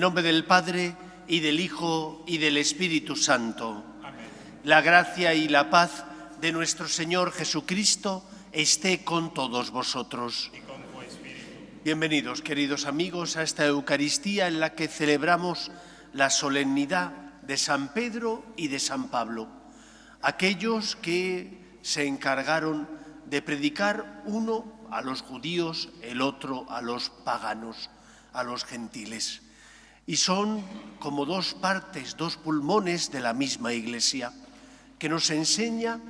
el nombre del Padre, y del Hijo, y del Espíritu Santo. Amén. La gracia y la paz de nuestro Señor Jesucristo esté con todos vosotros. Y con tu espíritu. Bienvenidos, queridos amigos, a esta Eucaristía en la que celebramos la solemnidad de San Pedro y de San Pablo, aquellos que se encargaron de predicar, uno a los judíos, el otro a los paganos, a los gentiles. Y son como dos partes, dos pulmones de la misma Iglesia, que nos enseña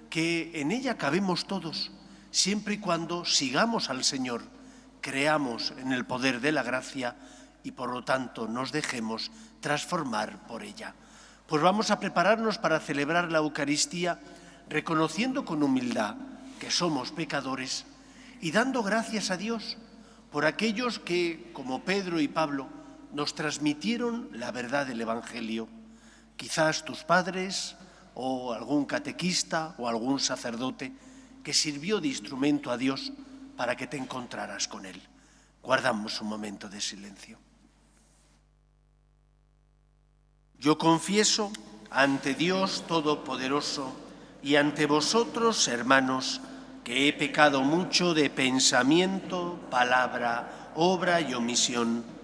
que en ella cabemos todos, siempre y cuando sigamos al Señor, creamos en el poder de la gracia y por lo tanto nos dejemos transformar por ella. Pues vamos a prepararnos para celebrar la Eucaristía reconociendo con humildad que somos pecadores y dando gracias a Dios por aquellos que, como Pedro y Pablo, nos transmitieron la verdad del Evangelio. Quizás tus padres o algún catequista o algún sacerdote que sirvió de instrumento a Dios para que te encontraras con Él. Guardamos un momento de silencio. Yo confieso ante Dios Todopoderoso y ante vosotros, hermanos, que he pecado mucho de pensamiento, palabra, obra y omisión,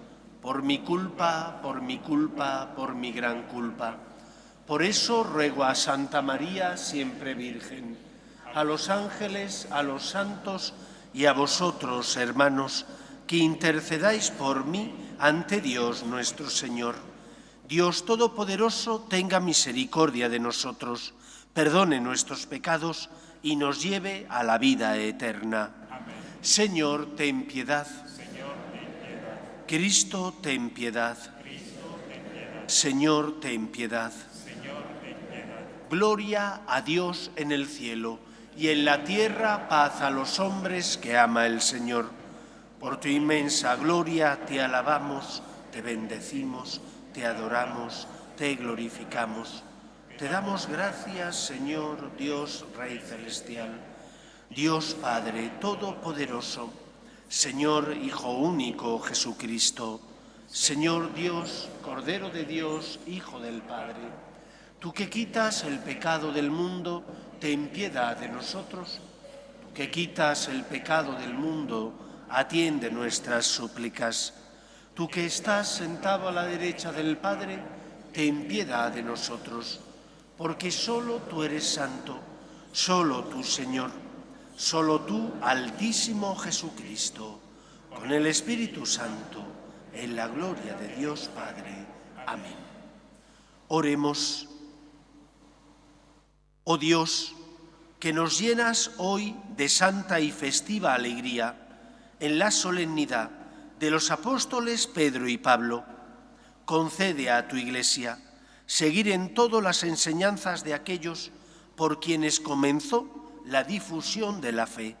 por mi culpa, por mi gran culpa. Por eso ruego a Santa María, siempre Virgen, a los ángeles, a los santos y a vosotros, hermanos, que intercedáis por mí ante Dios nuestro Señor. Dios Todopoderoso tenga misericordia de nosotros, perdone nuestros pecados y nos lleve a la vida eterna. Amén. Señor, ten piedad. Señor, ten piedad. Cristo, ten piedad. Cristo, ten piedad. Señor, ten piedad. Señor, ten piedad. Gloria a Dios en el cielo y en la tierra paz a los hombres que ama el Señor. Por tu inmensa gloria te alabamos, te bendecimos, te adoramos, te glorificamos. Te damos gracias, Señor, Dios Rey Celestial, Dios Padre Todopoderoso, Señor Hijo único Jesucristo, Señor Dios, Cordero de Dios, Hijo del Padre. Tú que quitas el pecado del mundo, ten piedad de nosotros. Tú que quitas el pecado del mundo, atiende nuestras súplicas. Tú que estás sentado a la derecha del Padre, ten piedad de nosotros. Porque solo tú eres santo, solo tú, Señor, solo tú, Altísimo Jesucristo, con el Espíritu Santo, en la gloria de Dios Padre. Amén. Oremos. Oh Dios, que nos llenas hoy de santa y festiva alegría en la solemnidad de los apóstoles Pedro y Pablo, concede a tu Iglesia seguir en todo las enseñanzas de aquellos por quienes comenzó la difusión de la fe.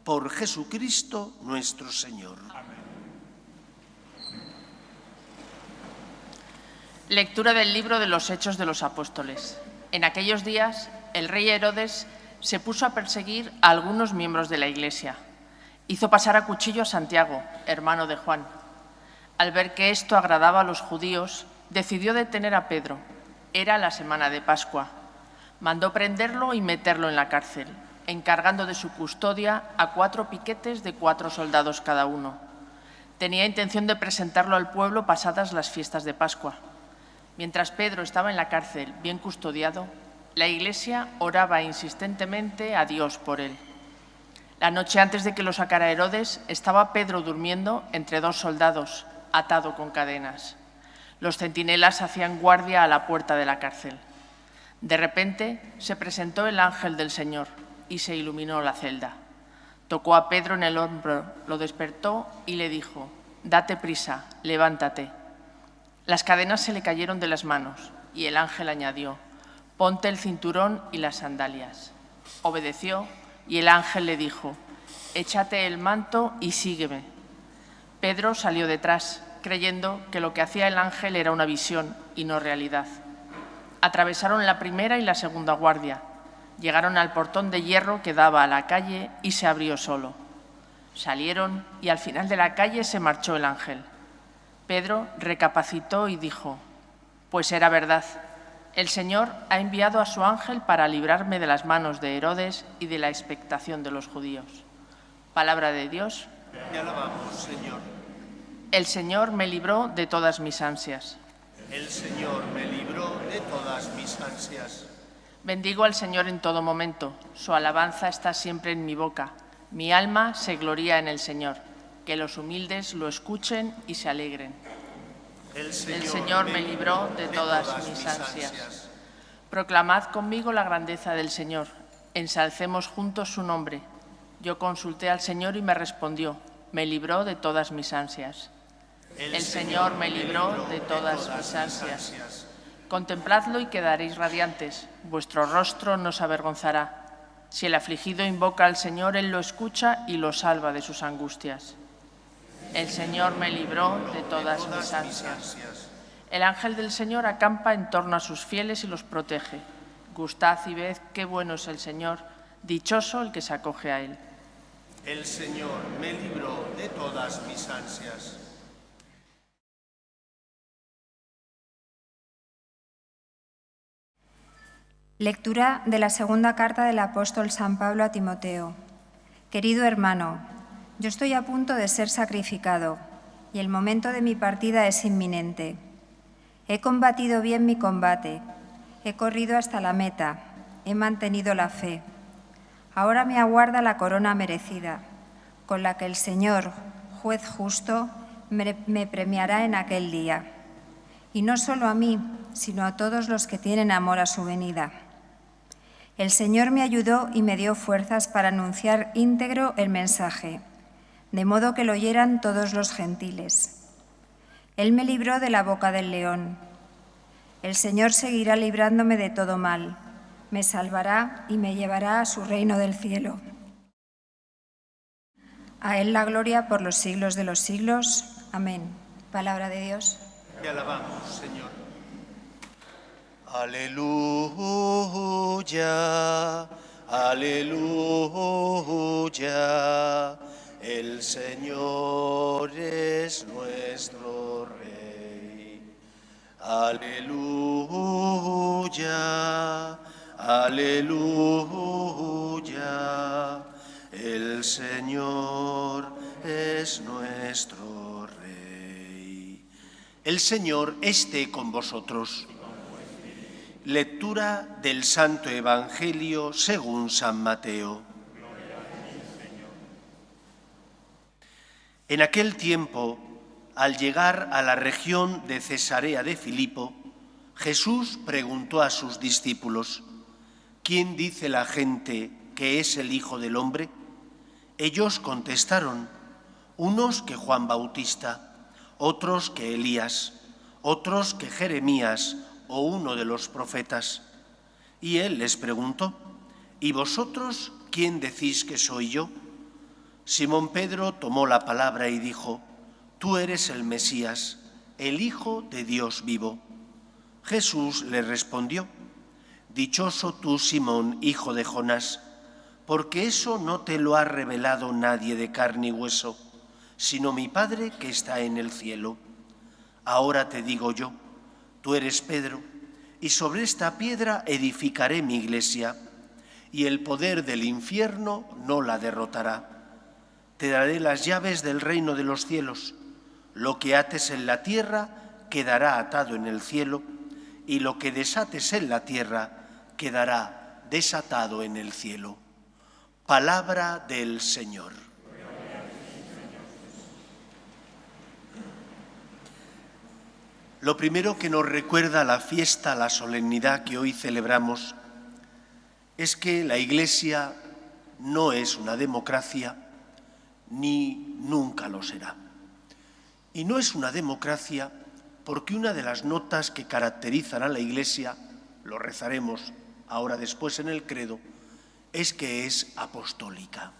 Por Jesucristo nuestro Señor. Amén. Lectura del libro de los Hechos de los Apóstoles. En aquellos días, el rey Herodes se puso a perseguir a algunos miembros de la Iglesia. Hizo pasar a cuchillo a Santiago, hermano de Juan. Al ver que esto agradaba a los judíos, decidió detener a Pedro. Era la semana de Pascua. Mandó prenderlo y meterlo en la cárcel, encargando de su custodia a 4 piquetes de 4 soldados cada uno. Tenía intención de presentarlo al pueblo pasadas las fiestas de Pascua. Mientras Pedro estaba en la cárcel, bien custodiado, la Iglesia oraba insistentemente a Dios por él. La noche antes de que lo sacara Herodes, estaba Pedro durmiendo entre 2 soldados, atado con cadenas. Los centinelas hacían guardia a la puerta de la cárcel. De repente se presentó el ángel del Señor y se iluminó la celda. Tocó a Pedro en el hombro, lo despertó y le dijo: «Date prisa, levántate». Las cadenas se le cayeron de las manos y el ángel añadió: «Ponte el cinturón y las sandalias». Obedeció y el ángel le dijo: «Échate el manto y sígueme». Pedro salió detrás, creyendo que lo que hacía el ángel era una visión y no realidad. Atravesaron la primera y la segunda guardia. Llegaron al portón de hierro que daba a la calle y se abrió solo. Salieron y al final de la calle se marchó el ángel. Pedro recapacitó y dijo: «Pues era verdad. El Señor ha enviado a su ángel para librarme de las manos de Herodes y de la expectación de los judíos». Palabra de Dios. Te alabamos, Señor. El Señor me libró de todas mis ansias. El Señor me libró de todas mis ansias. Bendigo al Señor en todo momento. Su alabanza está siempre en mi boca. Mi alma se gloría en el Señor. Que los humildes lo escuchen y se alegren. El Señor me libró de todas mis ansias. Proclamad conmigo la grandeza del Señor. Ensalcemos juntos su nombre. Yo consulté al Señor y me respondió. Me libró de todas mis ansias. El Señor me libró de todas mis ansias. Contempladlo y quedaréis radiantes. Vuestro rostro no se avergonzará. Si el afligido invoca al Señor, Él lo escucha y lo salva de sus angustias. El Señor me libró de todas mis ansias. El ángel del Señor acampa en torno a sus fieles y los protege. Gustad y ved qué bueno es el Señor, dichoso el que se acoge a Él. El Señor me libró de todas mis ansias. Lectura de la segunda carta del apóstol San Pablo a Timoteo. Querido hermano, yo estoy a punto de ser sacrificado y el momento de mi partida es inminente. He combatido bien mi combate, he corrido hasta la meta, he mantenido la fe. Ahora me aguarda la corona merecida, con la que el Señor, juez justo, me premiará en aquel día. Y no solo a mí, sino a todos los que tienen amor a su venida. El Señor me ayudó y me dio fuerzas para anunciar íntegro el mensaje, de modo que lo oyeran todos los gentiles. Él me libró de la boca del león. El Señor seguirá librándome de todo mal, me salvará y me llevará a su reino del cielo. A Él la gloria por los siglos de los siglos. Amén. Palabra de Dios. Te alabamos, Señor. Aleluya, aleluya. El Señor es nuestro Rey. Aleluya, aleluya. El Señor es nuestro Rey. El Señor esté con vosotros. Lectura del Santo Evangelio según San Mateo. En aquel tiempo, al llegar a la región de Cesarea de Filipo, Jesús preguntó a sus discípulos: ¿Quién dice la gente que es el Hijo del Hombre? Ellos contestaron: unos que Juan Bautista, otros que Elías, otros que Jeremías o uno de los profetas. Y él les preguntó: ¿y vosotros quién decís que soy yo? Simón Pedro tomó la palabra y dijo: Tú eres el Mesías, el Hijo de Dios vivo. Jesús le respondió: Dichoso tú, Simón, hijo de Jonás, porque eso no te lo ha revelado nadie de carne y hueso, sino mi Padre que está en el cielo. Ahora te digo yo, tú eres Pedro, y sobre esta piedra edificaré mi iglesia, y el poder del infierno no la derrotará. Te daré las llaves del reino de los cielos. Lo que ates en la tierra quedará atado en el cielo, y lo que desates en la tierra quedará desatado en el cielo. Palabra del Señor. Lo primero que nos recuerda la fiesta, la solemnidad que hoy celebramos, es que la Iglesia no es una democracia, ni nunca lo será. Y no es una democracia porque una de las notas que caracterizan a la Iglesia, lo rezaremos ahora después en el credo, es que es apostólica.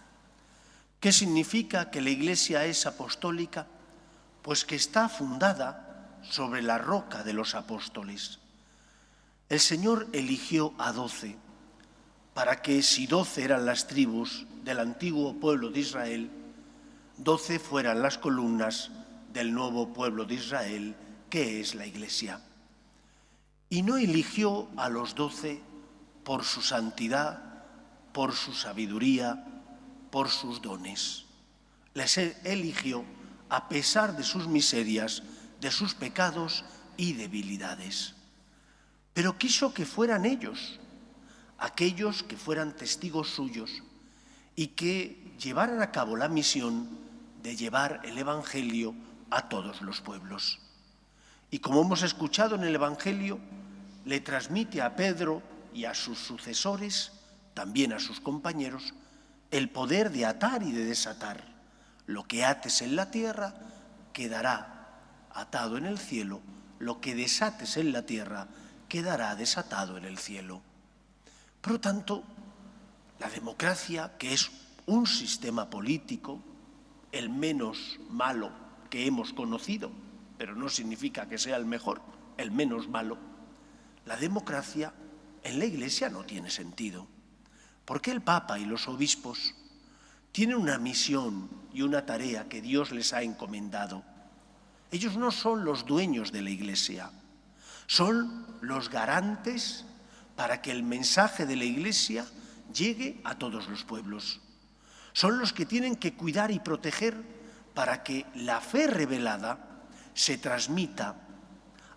¿Qué significa que la Iglesia es apostólica? Pues que está fundada sobre la roca de los apóstoles. El Señor eligió a 12 para que, si 12 eran las tribus del antiguo pueblo de Israel, 12 fueran las columnas del nuevo pueblo de Israel, que es la Iglesia. Y no eligió a los 12 por su santidad, por su sabiduría, por sus dones. Les eligió a pesar de sus miserias, de sus pecados y debilidades. Pero quiso que fueran ellos, aquellos que fueran testigos suyos y que llevaran a cabo la misión de llevar el Evangelio a todos los pueblos. Y como hemos escuchado en el Evangelio, le transmite a Pedro y a sus sucesores, también a sus compañeros, el poder de atar y de desatar. Lo que ates en la tierra quedará atado en el cielo, lo que desates en la tierra quedará desatado en el cielo. Por lo tanto, la democracia, que es un sistema político, el menos malo que hemos conocido, pero no significa que sea el mejor, el menos malo, la democracia en la Iglesia no tiene sentido, porque el Papa y los obispos tienen una misión y una tarea que Dios les ha encomendado. Ellos no son los dueños de la Iglesia, son los garantes para que el mensaje de la Iglesia llegue a todos los pueblos. Son los que tienen que cuidar y proteger para que la fe revelada se transmita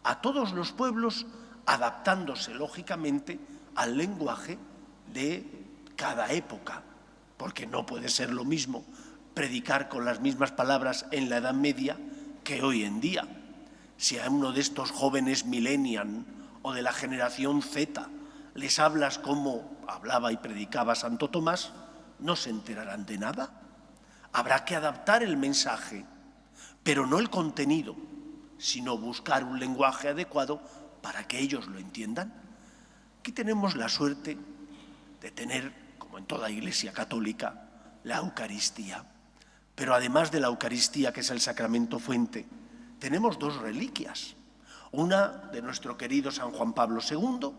a todos los pueblos, adaptándose lógicamente al lenguaje de cada época, porque no puede ser lo mismo predicar con las mismas palabras en la Edad Media que hoy en día. Si a uno de estos jóvenes millennial o de la generación Z les hablas como hablaba y predicaba Santo Tomás, no se enterarán de nada. Habrá que adaptar el mensaje, pero no el contenido, sino buscar un lenguaje adecuado para que ellos lo entiendan. Aquí tenemos la suerte de tener, como en toda Iglesia católica, la Eucaristía. Pero además de la Eucaristía, que es el sacramento fuente, tenemos dos reliquias. Una de nuestro querido San Juan Pablo II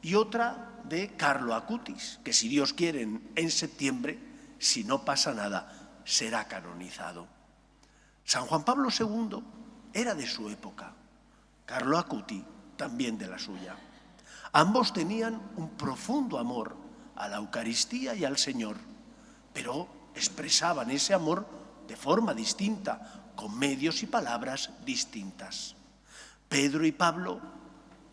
y otra de Carlo Acutis, que si Dios quiere en septiembre, si no pasa nada, será canonizado. San Juan Pablo II era de su época, Carlo Acutis también de la suya. Ambos tenían un profundo amor a la Eucaristía y al Señor, pero expresaban ese amor de forma distinta, con medios y palabras distintas. Pedro y Pablo,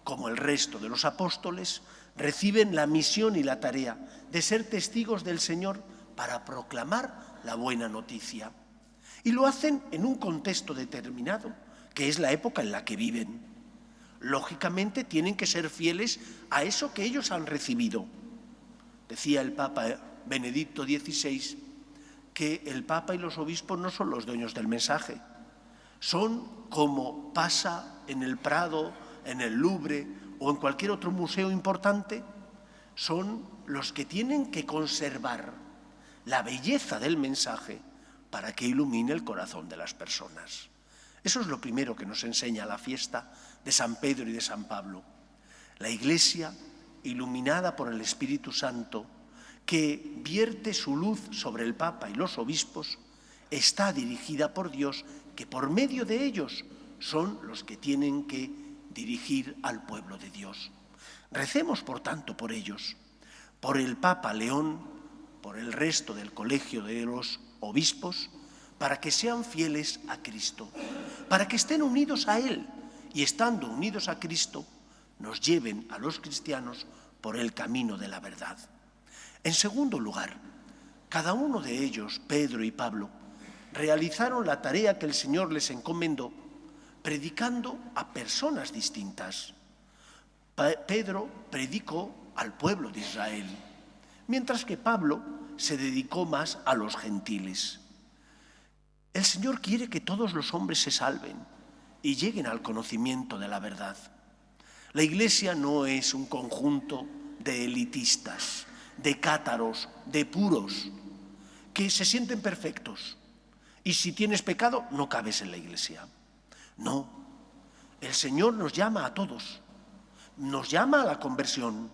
como el resto de los apóstoles, reciben la misión y la tarea de ser testigos del Señor para proclamar la buena noticia. Y lo hacen en un contexto determinado, que es la época en la que viven. Lógicamente tienen que ser fieles a eso que ellos han recibido. Decía el Papa Benedicto XVI que el Papa y los obispos no son los dueños del mensaje. Son como pasa en el Prado, en el Louvre o en cualquier otro museo importante, son los que tienen que conservar la belleza del mensaje para que ilumine el corazón de las personas. Eso es lo primero que nos enseña la fiesta de San Pedro y de San Pablo. La Iglesia, iluminada por el Espíritu Santo, que vierte su luz sobre el Papa y los obispos, está dirigida por Dios, que por medio de ellos son los que tienen que dirigir al pueblo de Dios. Recemos, por tanto, por ellos, por el Papa León, por el resto del colegio de los obispos, para que sean fieles a Cristo, para que estén unidos a Él y, estando unidos a Cristo, nos lleven a los cristianos por el camino de la verdad. En segundo lugar, cada uno de ellos, Pedro y Pablo, realizaron la tarea que el Señor les encomendó, predicando a personas distintas. Pedro predicó al pueblo de Israel, mientras que Pablo se dedicó más a los gentiles. El Señor quiere que todos los hombres se salven y lleguen al conocimiento de la verdad. La Iglesia no es un conjunto de elitistas, de cátaros, de puros, que se sienten perfectos. Y si tienes pecado, no cabes en la Iglesia. No, el Señor nos llama a todos, nos llama a la conversión,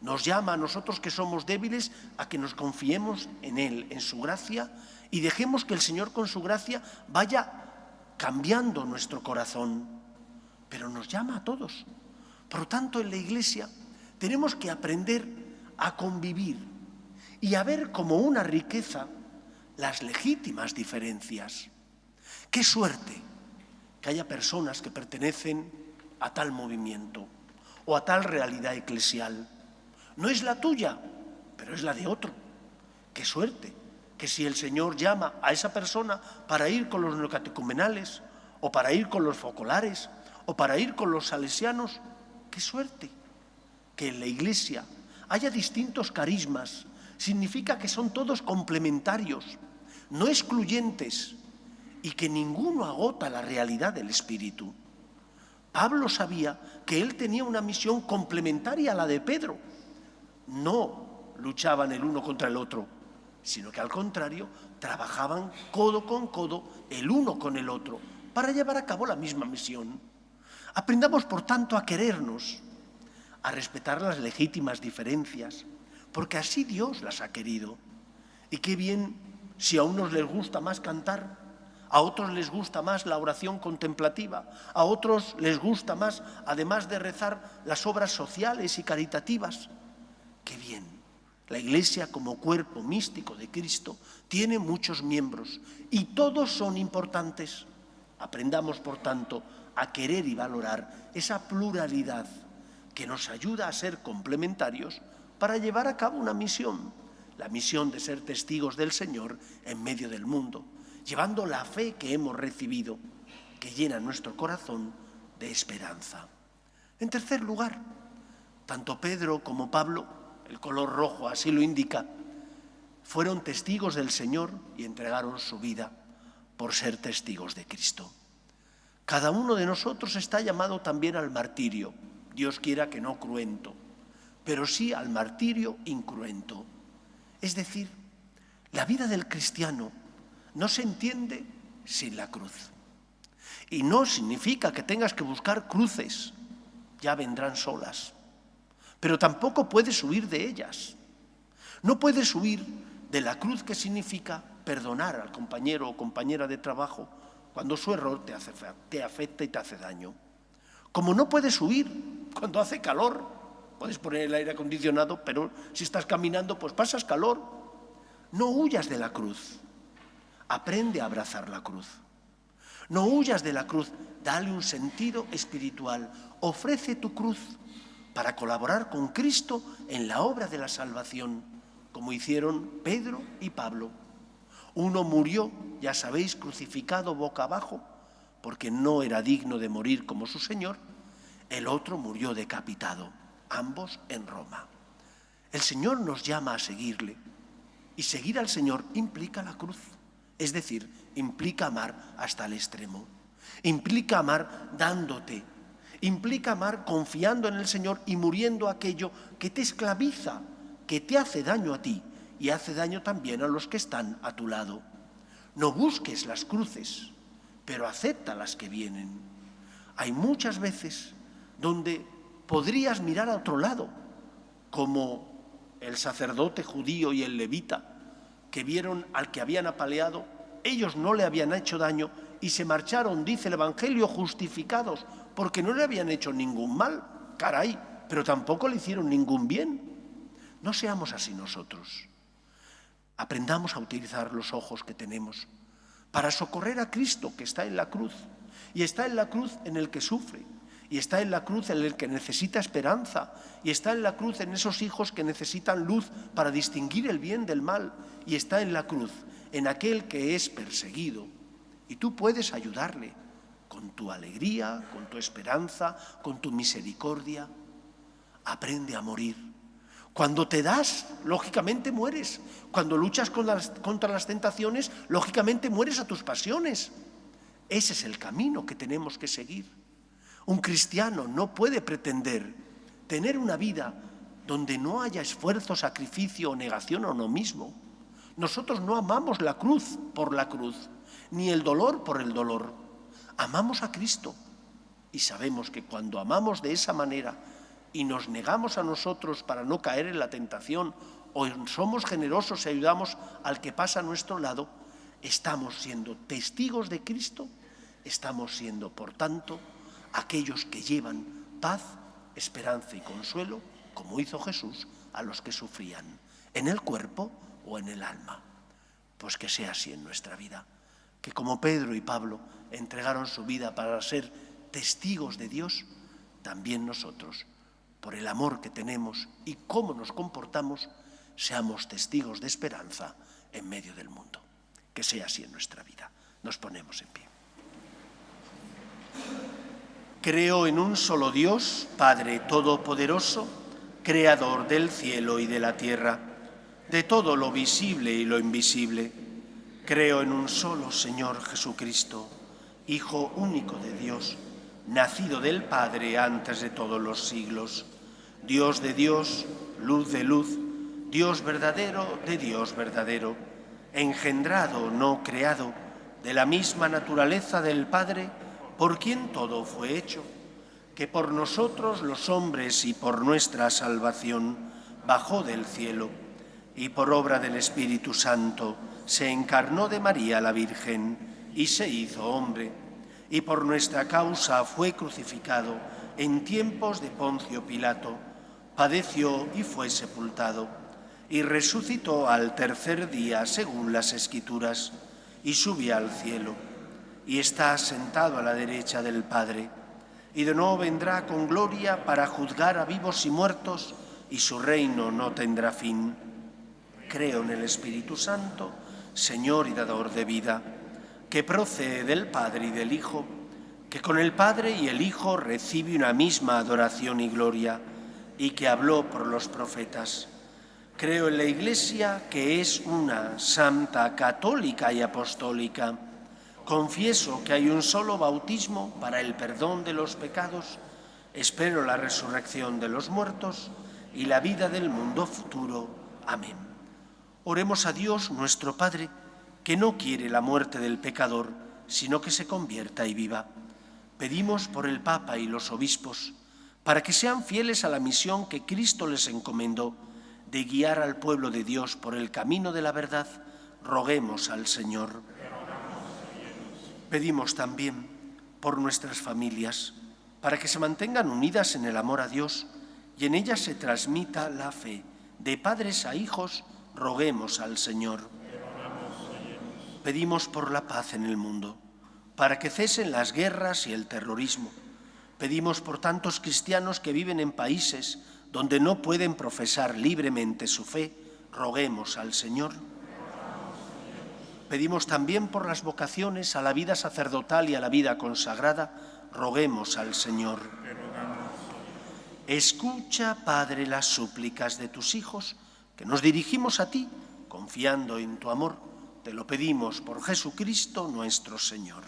nos llama a nosotros que somos débiles a que nos confiemos en Él, en su gracia, y dejemos que el Señor con su gracia vaya cambiando nuestro corazón, pero nos llama a todos. Por lo tanto, en la Iglesia tenemos que aprender a convivir y a ver como una riqueza las legítimas diferencias. ¡Qué suerte que haya personas que pertenecen a tal movimiento o a tal realidad eclesial! No es la tuya, pero es la de otro. ¡Qué suerte! Que si el Señor llama a esa persona para ir con los neocatecumenales, o para ir con los focolares, o para ir con los salesianos, ¡qué suerte! Que en la Iglesia haya distintos carismas, significa que son todos complementarios, no excluyentes, y que ninguno agota la realidad del Espíritu. Pablo sabía que él tenía una misión complementaria a la de Pedro. No luchaban el uno contra el otro, sino que al contrario, trabajaban codo con codo, el uno con el otro, para llevar a cabo la misma misión. Aprendamos, por tanto, a querernos, a respetar las legítimas diferencias, porque así Dios las ha querido. Y qué bien si a unos les gusta más cantar, a otros les gusta más la oración contemplativa, a otros les gusta más, además de rezar, las obras sociales y caritativas. ¡Qué bien! La Iglesia, como cuerpo místico de Cristo, tiene muchos miembros y todos son importantes. Aprendamos, por tanto, a querer y valorar esa pluralidad que nos ayuda a ser complementarios para llevar a cabo una misión, la misión de ser testigos del Señor en medio del mundo, llevando la fe que hemos recibido, que llena nuestro corazón de esperanza. En tercer lugar, tanto Pedro como Pablo, el color rojo así lo indica, fueron testigos del Señor y entregaron su vida por ser testigos de Cristo. Cada uno de nosotros está llamado también al martirio, Dios quiera que no cruento, pero sí al martirio incruento. Es decir, la vida del cristiano no se entiende sin la cruz. Y no significa que tengas que buscar cruces, ya vendrán solas. Pero tampoco puedes huir de ellas. No puedes huir de la cruz, que significa perdonar al compañero o compañera de trabajo cuando su error te afecta y te hace daño. Como no puedes huir cuando hace calor, puedes poner el aire acondicionado, pero si estás caminando pues pasas calor. No huyas de la cruz. Aprende a abrazar la cruz. No huyas de la cruz, dale un sentido espiritual. Ofrece tu cruz para colaborar con Cristo en la obra de la salvación, como hicieron Pedro y Pablo. Uno murió, ya sabéis, crucificado boca abajo, porque no era digno de morir como su Señor. El otro murió decapitado, ambos en Roma. El Señor nos llama a seguirle, y seguir al Señor implica la cruz. Es decir, implica amar hasta el extremo, implica amar dándote, implica amar confiando en el Señor y muriendo aquello que te esclaviza, que te hace daño a ti y hace daño también a los que están a tu lado. No busques las cruces, pero acepta las que vienen. Hay muchas veces donde podrías mirar a otro lado, como el sacerdote judío y el levita, que vieron al que habían apaleado, ellos no le habían hecho daño y se marcharon, dice el Evangelio, justificados, porque no le habían hecho ningún mal, caray, pero tampoco le hicieron ningún bien. No seamos así nosotros. Aprendamos a utilizar los ojos que tenemos para socorrer a Cristo, que está en la cruz, y está en la cruz en el que sufre, y está en la cruz en el que necesita esperanza, y está en la cruz en esos hijos que necesitan luz para distinguir el bien del mal, y está en la cruz en aquel que es perseguido. Y tú puedes ayudarle con tu alegría, con tu esperanza, con tu misericordia. Aprende a morir. Cuando te das, lógicamente mueres. Cuando luchas contra las tentaciones, lógicamente mueres a tus pasiones. Ese es el camino que tenemos que seguir. Un cristiano no puede pretender tener una vida donde no haya esfuerzo, sacrificio o negación a uno mismo. Nosotros no amamos la cruz por la cruz, ni el dolor por el dolor. Amamos a Cristo y sabemos que cuando amamos de esa manera y nos negamos a nosotros para no caer en la tentación, o somos generosos y ayudamos al que pasa a nuestro lado, estamos siendo testigos de Cristo Estamos siendo, por tanto, aquellos que llevan paz, esperanza y consuelo, como hizo Jesús, a los que sufrían, en el cuerpo o en el alma. Pues que sea así en nuestra vida, que como Pedro y Pablo entregaron su vida para ser testigos de Dios, también nosotros, por el amor que tenemos y cómo nos comportamos, seamos testigos de esperanza en medio del mundo. Que sea así en nuestra vida. Nos ponemos en pie. Creo en un solo Dios, Padre Todopoderoso, Creador del cielo y de la tierra, de todo lo visible y lo invisible. Creo en un solo Señor Jesucristo, Hijo único de Dios, nacido del Padre antes de todos los siglos, Dios de Dios, luz de luz, Dios verdadero de Dios verdadero, engendrado, no creado, de la misma naturaleza del Padre, por quien todo fue hecho, que por nosotros los hombres y por nuestra salvación bajó del cielo, y por obra del Espíritu Santo se encarnó de María la Virgen y se hizo hombre, y por nuestra causa fue crucificado en tiempos de Poncio Pilato, padeció y fue sepultado, y resucitó al tercer día según las Escrituras, y subió al cielo, y está sentado a la derecha del Padre, y de nuevo vendrá con gloria para juzgar a vivos y muertos, y su reino no tendrá fin. Creo en el Espíritu Santo, Señor y dador de vida, que procede del Padre y del Hijo, que con el Padre y el Hijo recibe una misma adoración y gloria, y que habló por los profetas. Creo en la Iglesia, que es una, santa, católica y apostólica. Confieso que hay un solo bautismo para el perdón de los pecados. Espero la resurrección de los muertos y la vida del mundo futuro. Amén. Oremos a Dios, nuestro Padre, que no quiere la muerte del pecador, sino que se convierta y viva. Pedimos por el Papa y los obispos, para que sean fieles a la misión que Cristo les encomendó, de guiar al pueblo de Dios por el camino de la verdad. Roguemos al Señor. Pedimos también por nuestras familias, para que se mantengan unidas en el amor a Dios y en ellas se transmita la fe. De padres a hijos, roguemos al Señor. Pedimos por la paz en el mundo, para que cesen las guerras y el terrorismo. Pedimos por tantos cristianos que viven en países donde no pueden profesar libremente su fe, roguemos al Señor. Pedimos también por las vocaciones a la vida sacerdotal y a la vida consagrada, roguemos al Señor. Escucha, Padre, las súplicas de tus hijos, que nos dirigimos a ti, confiando en tu amor. Te lo pedimos por Jesucristo nuestro Señor.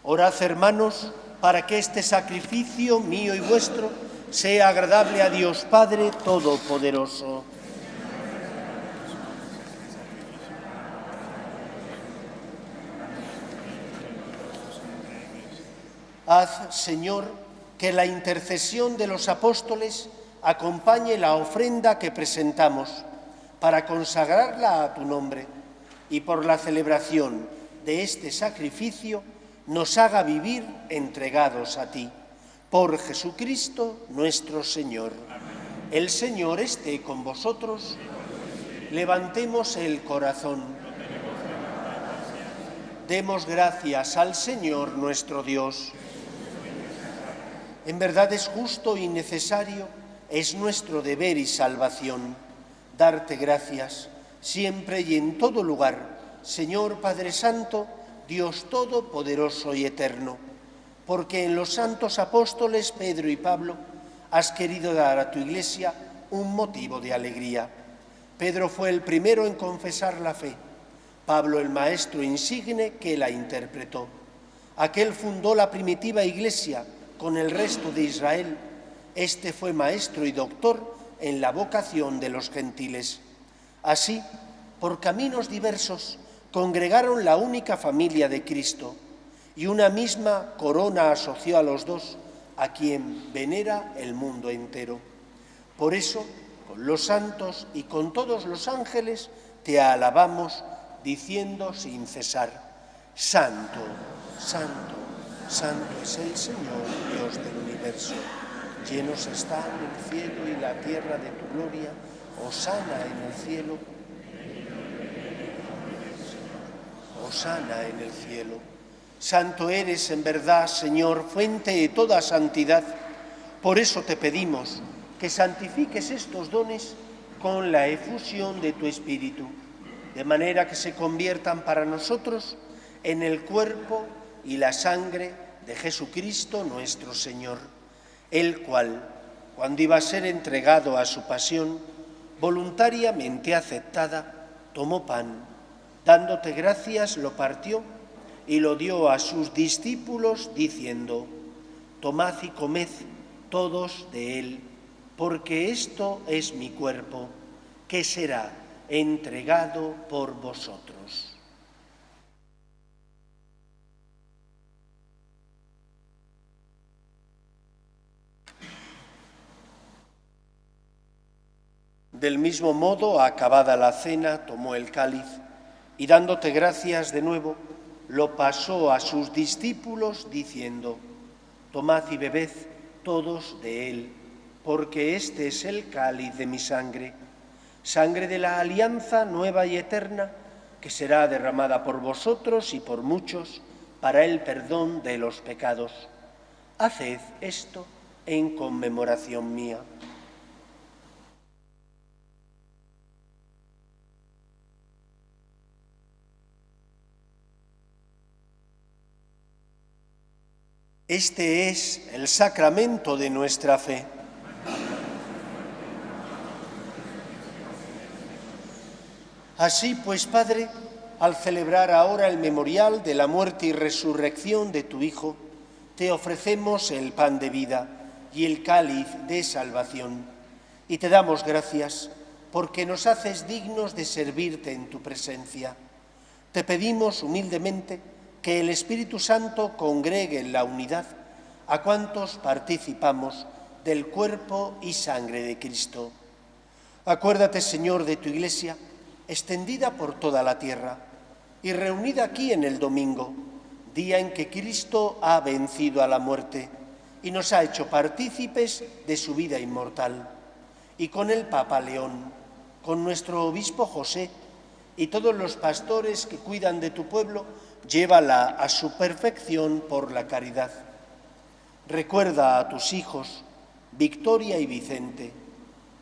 Orad, hermanos, para que este sacrificio mío y vuestro sea agradable a Dios Padre Todopoderoso. Haz, Señor, que la intercesión de los apóstoles acompañe la ofrenda que presentamos para consagrarla a tu nombre y por la celebración de este sacrificio nos haga vivir entregados a ti. Por Jesucristo nuestro Señor. El Señor esté con vosotros. Levantemos el corazón. Demos gracias al Señor nuestro Dios. En verdad es justo y necesario, es nuestro deber y salvación, darte gracias siempre y en todo lugar, Señor Padre Santo, Dios Todopoderoso y Eterno, porque en los santos apóstoles Pedro y Pablo has querido dar a tu Iglesia un motivo de alegría. Pedro fue el primero en confesar la fe, Pablo el maestro insigne que la interpretó. Aquel fundó la primitiva Iglesia con el resto de Israel. Este fue maestro y doctor en la vocación de los gentiles. Así, por caminos diversos, congregaron la única familia de Cristo y una misma corona asoció a los dos, a quien venera el mundo entero. Por eso, con los santos y con todos los ángeles, te alabamos, diciendo sin cesar: Santo, Santo, Santo es el Señor, Dios del universo. Llenos están el cielo y la tierra de tu gloria. Hosana en el cielo. Hosana en el cielo. Santo eres en verdad, Señor, fuente de toda santidad. Por eso te pedimos que santifiques estos dones con la efusión de tu Espíritu, de manera que se conviertan para nosotros en el cuerpo y la sangre de Jesucristo nuestro Señor, el cual, cuando iba a ser entregado a su pasión, voluntariamente aceptada, tomó pan, dándote gracias, lo partió y lo dio a sus discípulos, diciendo: Tomad y comed todos de él, porque esto es mi cuerpo, que será entregado por vosotros. Del mismo modo, acabada la cena, tomó el cáliz y, dándote gracias de nuevo, lo pasó a sus discípulos, diciendo: Tomad y bebed todos de él, porque este es el cáliz de mi sangre, sangre de la alianza nueva y eterna, que será derramada por vosotros y por muchos para el perdón de los pecados. Haced esto en conmemoración mía. Este es el sacramento de nuestra fe. Así pues, Padre, al celebrar ahora el memorial de la muerte y resurrección de tu Hijo, te ofrecemos el pan de vida y el cáliz de salvación, y te damos gracias porque nos haces dignos de servirte en tu presencia. Te pedimos humildemente que el Espíritu Santo congregue en la unidad a cuantos participamos del cuerpo y sangre de Cristo. Acuérdate, Señor, de tu Iglesia, extendida por toda la tierra y reunida aquí en el domingo, día en que Cristo ha vencido a la muerte y nos ha hecho partícipes de su vida inmortal. Y con el Papa León, con nuestro obispo José y todos los pastores que cuidan de tu pueblo, llévala a su perfección por la caridad. Recuerda a tus hijos, Victoria y Vicente,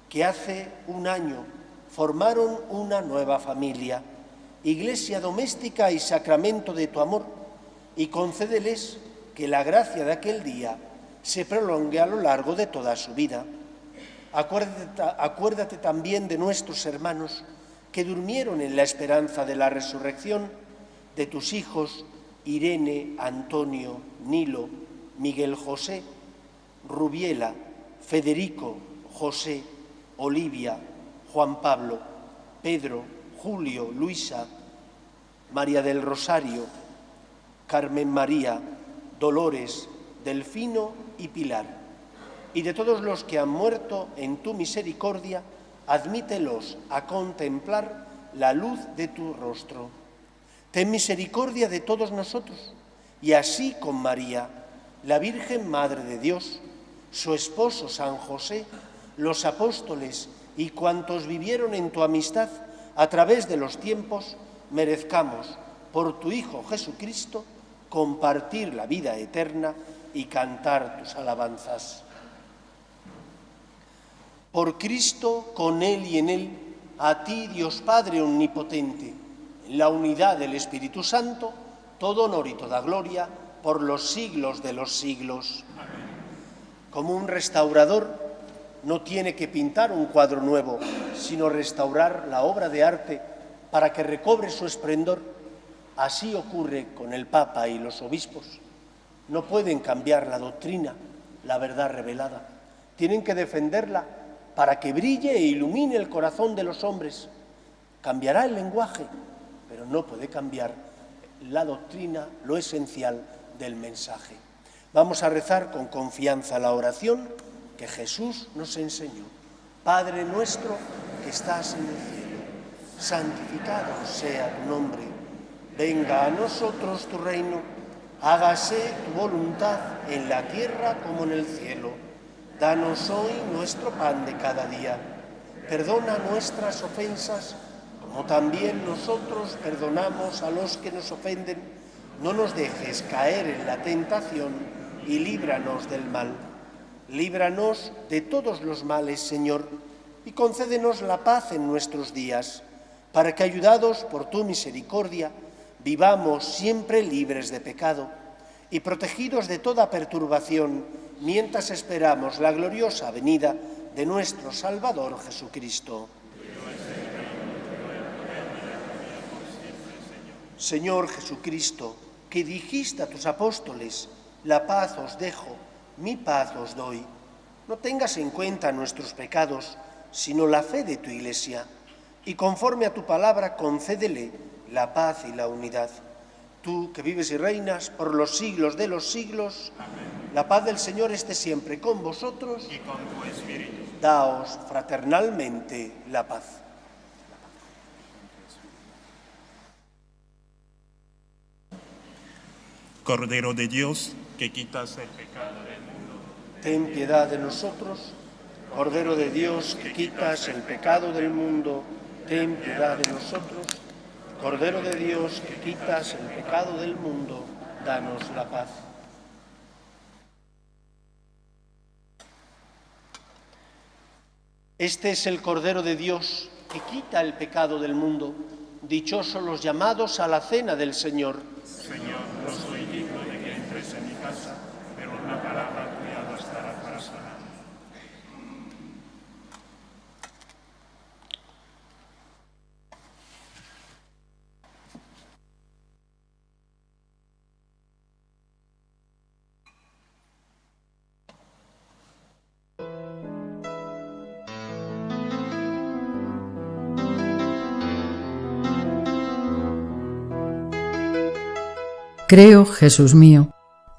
que hace un año formaron una nueva familia, iglesia doméstica y sacramento de tu amor, y concédeles que la gracia de aquel día se prolongue a lo largo de toda su vida. Acuérdate también de nuestros hermanos que durmieron en la esperanza de la resurrección, de tus hijos Irene, Antonio, Nilo, Miguel José, Rubiela, Federico, José, Olivia, Juan Pablo, Pedro, Julio, Luisa, María del Rosario, Carmen María, Dolores, Delfino y Pilar, y de todos los que han muerto en tu misericordia, admítelos a contemplar la luz de tu rostro. ten misericordia de todos nosotros, y así con María, la Virgen Madre de Dios, su esposo San José, los apóstoles y cuantos vivieron en tu amistad a través de los tiempos, merezcamos, por tu Hijo Jesucristo, compartir la vida eterna y cantar tus alabanzas. Por Cristo, con Él y en Él, a ti, Dios Padre omnipotente, en la unidad del Espíritu Santo, todo honor y toda gloria por los siglos de los siglos. Amén. Como un restaurador no tiene que pintar un cuadro nuevo, sino restaurar la obra de arte para que recobre su esplendor, así ocurre con el Papa y los obispos. No pueden cambiar la doctrina, la verdad revelada. Tienen que defenderla para que brille e ilumine el corazón de los hombres. Cambiará el lenguaje, pero no puede cambiar la doctrina, lo esencial del mensaje. Vamos a rezar con confianza la oración que Jesús nos enseñó. Padre nuestro que estás en el cielo, santificado sea tu nombre. Venga a nosotros tu reino, hágase tu voluntad en la tierra como en el cielo. Danos hoy nuestro pan de cada día. Perdona nuestras ofensas, como también nosotros perdonamos a los que nos ofenden. No nos dejes caer en la tentación y líbranos del mal. Líbranos de todos los males, Señor, y concédenos la paz en nuestros días, para que, ayudados por tu misericordia, vivamos siempre libres de pecado y protegidos de toda perturbación, mientras esperamos la gloriosa venida de nuestro Salvador Jesucristo. Señor Jesucristo, que dijiste a tus apóstoles, la paz os dejo, mi paz os doy. No tengas en cuenta nuestros pecados, sino la fe de tu Iglesia, y conforme a tu palabra concédele la paz y la unidad. Tú, que vives y reinas por los siglos de los siglos, amén. La paz del Señor esté siempre con vosotros y con tu espíritu. Daos fraternalmente la paz. Cordero de Dios, que quitas el pecado del mundo, ten piedad de nosotros. Cordero de Dios, que quitas el pecado del mundo, ten piedad de nosotros. Cordero de Dios, que quitas el pecado del mundo, danos la paz. Este es el Cordero de Dios, que quita el pecado del mundo. Dichosos los llamados a la cena del Señor. Señor, no soy digno de que entres en mi casa, pero una palabra tuya bastará para sanar. Creo, Jesús mío,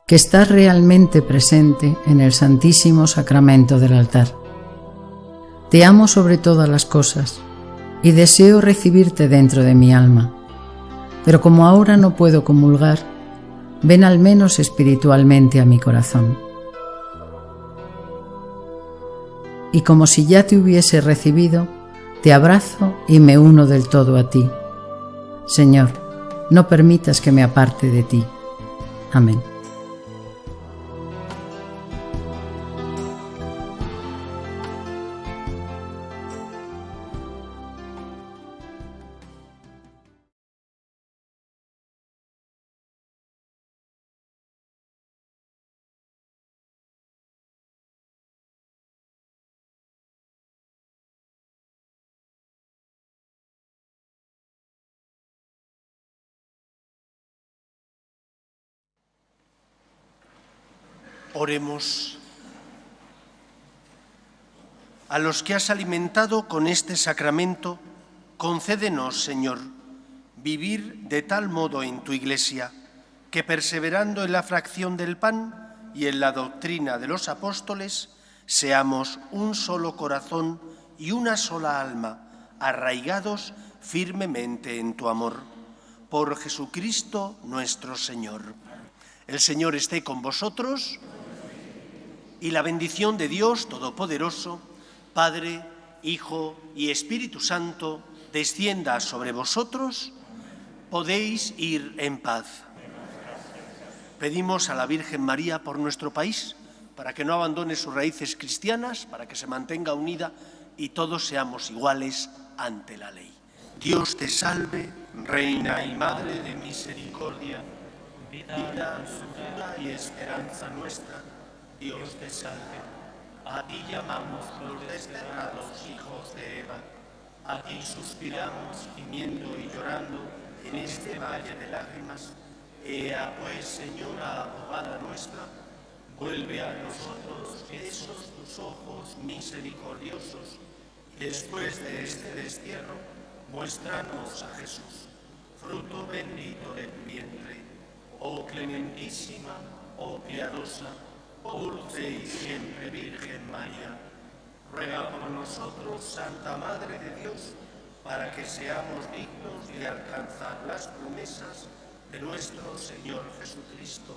que estás realmente presente en el Santísimo Sacramento del altar. Te amo sobre todas las cosas y deseo recibirte dentro de mi alma, pero como ahora no puedo comulgar, ven al menos espiritualmente a mi corazón. Y como si ya te hubiese recibido, te abrazo y me uno del todo a ti. Señor, no permitas que me aparte de ti. Amén. Oremos. A los que has alimentado con este sacramento, concédenos, Señor, vivir de tal modo en tu Iglesia, que perseverando en la fracción del pan y en la doctrina de los apóstoles, seamos un solo corazón y una sola alma, arraigados firmemente en tu amor. por Jesucristo nuestro Señor. El Señor esté con vosotros y la bendición de Dios Todopoderoso, Padre, Hijo y Espíritu Santo, descienda sobre vosotros. Podéis ir en paz. Pedimos a la Virgen María por nuestro país, para que no abandone sus raíces cristianas, para que se mantenga unida y todos seamos iguales ante la ley. Dios te salve, Reina y Madre de misericordia, vida, dulzura y esperanza nuestra. Dios te salve. A ti llamamos los desterrados hijos de Eva. A ti suspiramos, gimiendo y llorando en este valle de lágrimas. Ea pues, Señora abogada nuestra, vuelve a nosotros esos tus ojos misericordiosos, y después de este destierro, muéstranos a Jesús, fruto bendito de tu vientre. Oh clementísima, oh piadosa, oh dulce y siempre Virgen María, ruega por nosotros, Santa Madre de Dios, para que seamos dignos de alcanzar las promesas de nuestro Señor Jesucristo.